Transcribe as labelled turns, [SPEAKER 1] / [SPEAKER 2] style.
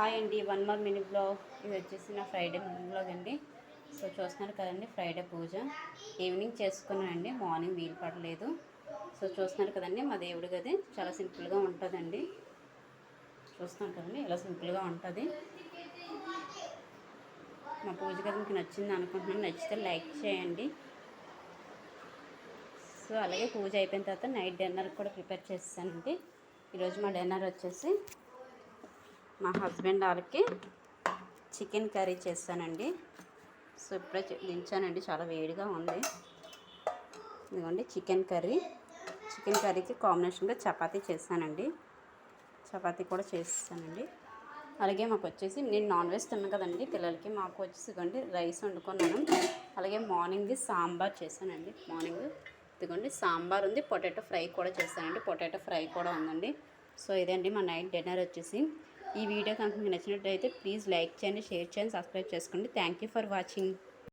[SPEAKER 1] Hi అండి, one more mini blog. ఇది వచ్చేసి నా ఫ్రైడే బ్లాగ్ అండి. సో చూస్తున్నారు కదండి, ఫ్రైడే పూజ ఈవినింగ్ చేసుకున్నానండి, మార్నింగ్ వీలు పడలేదు. సో చూస్తున్నారు కదండి, మా దేవుడి గది చాలా సింపుల్గా ఉంటుందండి. చూస్తున్నారు కదండి, ఇలా సింపుల్గా ఉంటుంది. మా పూజ గది మీకు నచ్చింది అనుకుంటున్నాను. నచ్చితే లైక్ చేయండి. సో అలాగే పూజ అయిపోయిన తర్వాత నైట్ డిన్నర్ కూడా ప్రిపేర్ చేస్తానండి. ఈరోజు మా డిన్నర్ వచ్చేసి మా హస్బెండ్ వాళ్ళకి చికెన్ కర్రీ చేస్తానండి. సో ఇప్పుడే దించానండి, చాలా వేడిగా ఉంది. ఇదిగోండి చికెన్ కర్రీకి కాంబినేషన్గా చపాతీ చేస్తానండి. చపాతీ కూడా చేస్తానండి. అలాగే మాకు వచ్చేసి నేను నాన్ వెజ్ తిన్నాను కదండి పిల్లలకి, మాకు వచ్చేసి ఇదిగోండి రైస్ వండుకున్నాను. అలాగే మార్నింగ్ సాంబార్ చేశానండి. మార్నింగ్ ఇదిగోండి సాంబార్ ఉంది, పొటాటో ఫ్రై కూడా చేస్తానండి. పొటాటో ఫ్రై కూడా ఉందండి. సో ఇదండి మా నైట్ డిన్నర్ వచ్చేసి. ఈ వీడియో కనుక మీకు నచ్చినట్లయితే ప్లీజ్ లైక్ చేయండి, షేర్ చేయండి, సబ్స్క్రైబ్ చేసుకోండి. Thank you for watching.